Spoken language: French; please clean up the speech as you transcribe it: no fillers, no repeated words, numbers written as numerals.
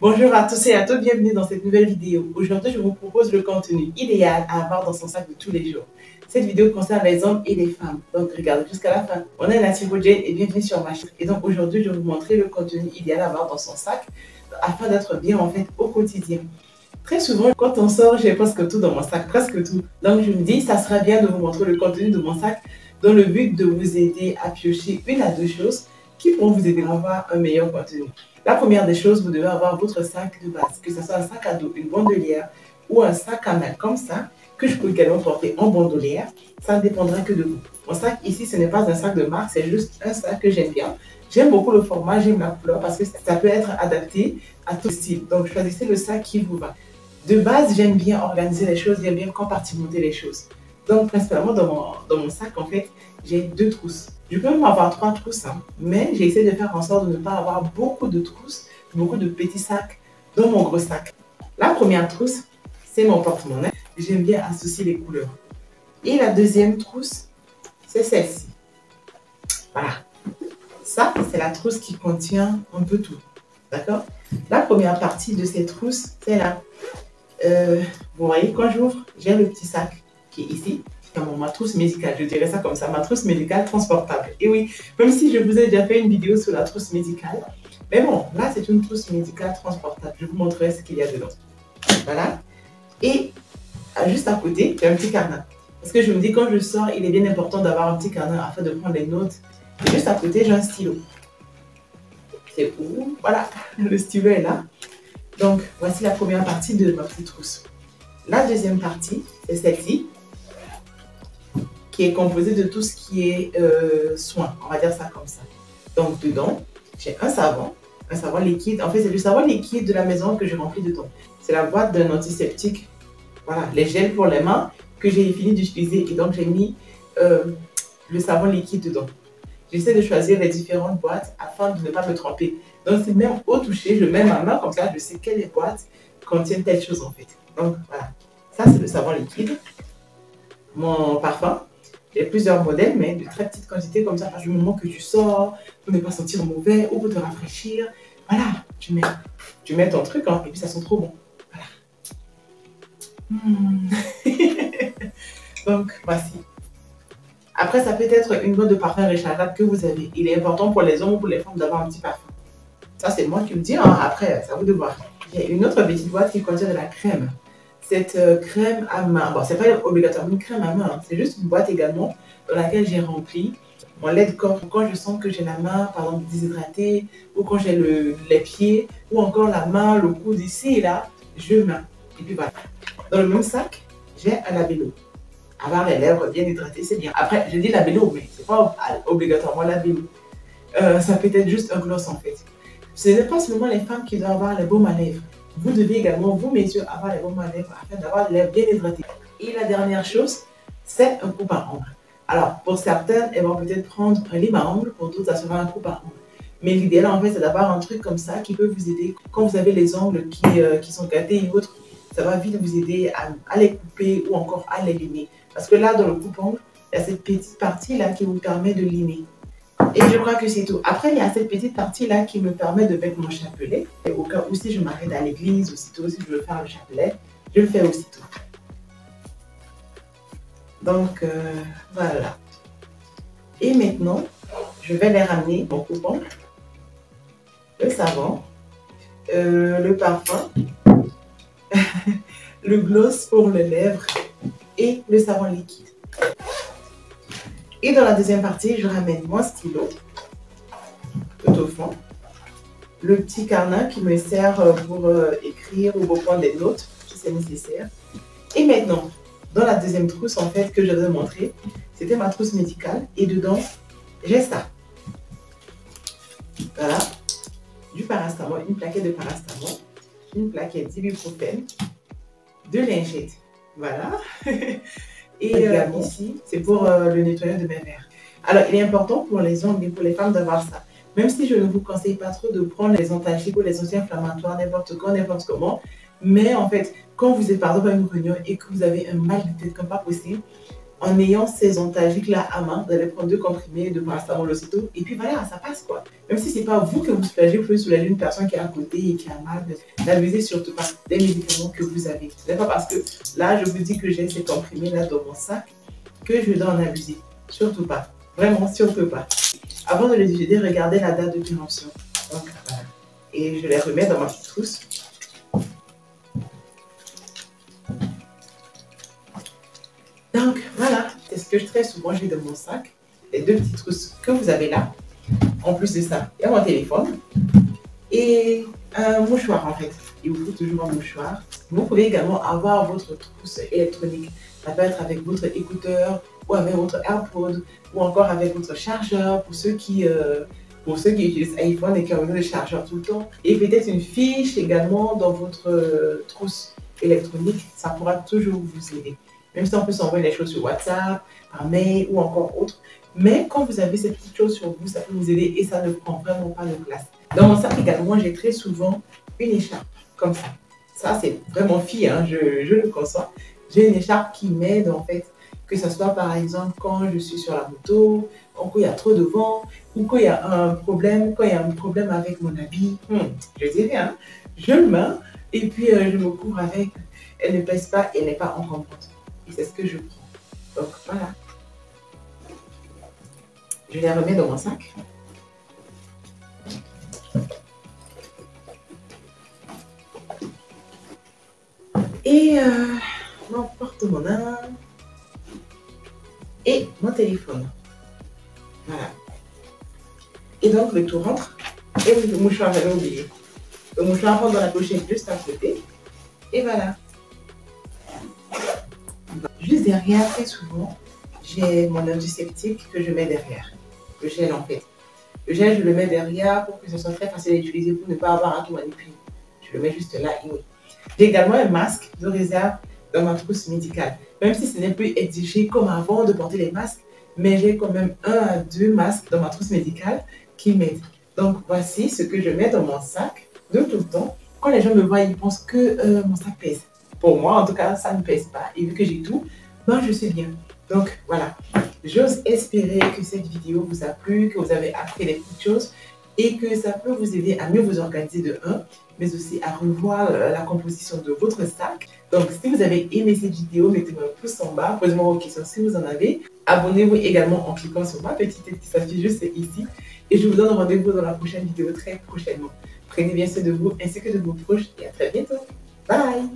Bonjour à tous et à toutes, bienvenue dans cette nouvelle vidéo. Aujourd'hui, je vous propose le contenu idéal à avoir dans son sac de tous les jours. Cette vidéo concerne les hommes et les femmes, donc regardez jusqu'à la fin. On est Nathalie Jane et bienvenue sur ma chaîne. Et donc aujourd'hui, je vais vous montrer le contenu idéal à avoir dans son sac afin d'être bien en fait au quotidien. Très souvent, quand on sort, j'ai presque tout dans mon sac, presque tout. Donc je me dis, ça serait bien de vous montrer le contenu de mon sac dans le but de vous aider à piocher une à deux choses qui pourront vous aider à avoir un meilleur contenu. La première des choses, vous devez avoir votre sac de base, que ce soit un sac à dos, une bandoulière ou un sac à main comme ça, que je peux également porter en bandoulière. Ça ne dépendra que de vous. Mon sac ici, ce n'est pas un sac de marque, c'est juste un sac que j'aime bien. J'aime beaucoup le format, j'aime la couleur parce que ça peut être adapté à tout style. Donc choisissez le sac qui vous va. De base, j'aime bien organiser les choses, j'aime bien compartimenter les choses. Donc, principalement dans mon sac, en fait, j'ai deux trousses. Je peux même avoir trois trousses, hein, mais j'essaie de faire en sorte de ne pas avoir beaucoup de trousses, beaucoup de petits sacs dans mon gros sac. La première trousse, c'est mon porte-monnaie. J'aime bien associer les couleurs. Et la deuxième trousse, c'est celle-ci. Voilà. Ça, c'est la trousse qui contient un peu tout. D'accord? La première partie de cette trousse, c'est là. Vous voyez, quand j'ouvre, j'ai le petit sac qui est ici. Ma trousse médicale, je dirais ça comme ça, ma trousse médicale transportable. Et oui, même si je vous ai déjà fait une vidéo sur la trousse médicale, mais bon, là c'est une trousse médicale transportable. Je vous montrerai ce qu'il y a dedans. Voilà. Et juste à côté, j'ai un petit carnet. Parce que je me dis, quand je sors, il est bien important d'avoir un petit carnet afin de prendre les notes. Et juste à côté, j'ai un stylo. C'est où? Voilà, le stylo est là. Donc, voici la première partie de ma petite trousse. La deuxième partie, c'est celle-ci, qui est composée de tout ce qui est soin, on va dire ça comme ça. Donc, dedans, j'ai un savon liquide. En fait, c'est du savon liquide de la maison que je remplis dedans. C'est la boîte d'un antiseptique. Voilà, les gels pour les mains que j'ai fini d'utiliser. Et donc, j'ai mis le savon liquide dedans. J'essaie de choisir les différentes boîtes afin de ne pas me tromper. Donc, c'est même au toucher, je mets ma main comme ça, je sais quelles boîtes contiennent telle chose en fait. Donc, voilà. Ça, c'est le savon liquide. Mon parfum. J'ai plusieurs modèles, mais de très petites quantités comme ça, du moment que tu sors, pour ne pas sentir mauvais ou pour te rafraîchir. Voilà, tu mets ton truc hein, et puis ça sent trop bon. Voilà. Donc, voici. Après, ça peut être une boîte de parfum rechargeable que vous avez. Il est important pour les hommes ou pour les femmes d'avoir un petit parfum. Ça, c'est moi qui le dis. Hein. Après, c'est à vous de voir. Il y a une autre petite boîte qui contient de la crème. Cette crème à main, bon, c'est pas obligatoirement une crème à main, hein. C'est juste une boîte également dans laquelle j'ai rempli mon lait de corps. Quand je sens que j'ai la main, par exemple, déshydratée, ou quand j'ai les pieds, ou encore la main, le coude ici et là, je mets. Et puis voilà. Dans le même sac, j'ai un labello. Avoir les lèvres bien hydratées, c'est bien. Après, je dis labello, mais c'est pas obligatoirement labello. Ça peut être juste un gloss en fait. Ce n'est pas seulement les femmes qui doivent avoir les baumes à lèvres. Vous devez également, vous messieurs, avoir les baumes à lèvres afin d'avoir les lèvres bien hydratées. Et la dernière chose, c'est un coupe à ongles. Alors, pour certaines, elles vont peut-être prendre un lime à ongles, pour d'autres, ça sera un coupe à ongles. Mais l'idéal, en fait, c'est d'avoir un truc comme ça qui peut vous aider. Quand vous avez les ongles qui sont gâtés et autres, ça va vite vous aider à les couper ou encore à les limer. Parce que là, dans le coupe-ongle, il y a cette petite partie-là qui vous permet de limer. Et je crois que c'est tout. Après, il y a cette petite partie-là qui me permet de mettre mon chapelet. Et au cas où si je m'arrête à l'église, aussitôt, si je veux faire le chapelet, je le fais aussitôt. Donc, voilà. Et maintenant, je vais les ramener, mon coupe-ongle, le savon, le parfum, le gloss pour les lèvres et le savon liquide. Et dans la deuxième partie, je ramène mon stylo, tout au fond, le petit carnet qui me sert pour écrire ou pour prendre des notes, si c'est nécessaire. Et maintenant, dans la deuxième trousse, en fait, que je vais montrer, c'était ma trousse médicale. Et dedans, j'ai ça. Voilà, du paracétamol, une plaquette de paracétamol, une plaquette d'ibuprofène, de lingettes. Voilà. Et ici, c'est pour le nettoyage de mes verres. Alors, il est important pour les hommes et pour les femmes d'avoir ça. Même si je ne vous conseille pas trop de prendre les antalgiques ou les anti-inflammatoires, n'importe quand, n'importe comment. Mais en fait, quand vous êtes par exemple à une réunion et que vous avez un mal de tête comme pas possible, en ayant ces antalgiques là à main, vous allez prendre 2 comprimés de paracétamol aussitôt, et puis voilà, ça passe quoi. Même si c'est pas vous que vous soulagez, vous pouvez soulager une personne qui est à côté et qui a mal. N'abusez surtout pas des médicaments que vous avez. Ce n'est pas parce que là, je vous dis que j'ai ces comprimés là dans mon sac que je dois en abuser. Surtout pas. Vraiment, surtout pas. Avant de les utiliser, regardez la date de péremption. Donc, voilà. Et je les remets dans ma petite trousse. Donc, voilà. C'est ce que très souvent j'ai dans mon sac. Les 2 petites trousses que vous avez là. En plus de ça, il y a mon téléphone et un mouchoir en fait. Il vous faut toujours un mouchoir. Vous pouvez également avoir votre trousse électronique. Ça peut être avec votre écouteur ou avec votre AirPod ou encore avec votre chargeur pour ceux qui utilisent iPhone et qui ont besoin de chargeur tout le temps. Et peut-être une fiche également dans votre trousse électronique. Ça pourra toujours vous aider. Même si on peut s'envoyer les choses sur WhatsApp, par mail ou encore autre. Mais quand vous avez cette petite chose sur vous, ça peut vous aider et ça ne prend vraiment pas de place. Dans mon sac également, j'ai très souvent une écharpe comme ça. Ça, c'est vraiment fille, hein, je le conçois. J'ai une écharpe qui m'aide en fait, que ce soit par exemple quand je suis sur la moto, quand il y a trop de vent, ou quand il y a un problème, avec mon habit. Je dirais, hein, je le mets et puis je me couvre avec. Elle ne pèse pas et elle n'est pas encombrante. Et c'est ce que je prends. Donc voilà. Je les remets dans mon sac. Et mon porte-monnaie et mon téléphone. Voilà. Et donc le tout rentre. Et le mouchoir, j'avais oublié. Le mouchoir rentre dans la pochette juste à côté. Et voilà. Juste derrière, très souvent, j'ai mon antiseptique que je mets derrière. Le gel en fait. Le gel, je le mets derrière pour que ce soit très facile à utiliser pour ne pas avoir à tout manipuler. Je le mets juste là et oui. J'ai également un masque de réserve dans ma trousse médicale. Même si ce n'est plus exigé comme avant de porter les masques, mais j'ai quand même 1 à 2 masques dans ma trousse médicale qui m'aident. Donc voici ce que je mets dans mon sac de tout le temps. Quand les gens me voient, ils pensent que mon sac pèse. Pour moi, en tout cas, ça ne pèse pas. Et vu que j'ai tout, ben, je suis bien. Donc voilà. J'ose espérer que cette vidéo vous a plu, que vous avez appris des petites choses et que ça peut vous aider à mieux vous organiser de 1, mais aussi à revoir la composition de votre sac. Donc, si vous avez aimé cette vidéo, mettez-moi un pouce en bas, posez-moi vos questions si vous en avez. Abonnez-vous également en cliquant sur ma petite tête qui s'affiche juste ici. Et je vous donne rendez-vous dans la prochaine vidéo très prochainement. Prenez bien soin de vous ainsi que de vos proches et à très bientôt. Bye!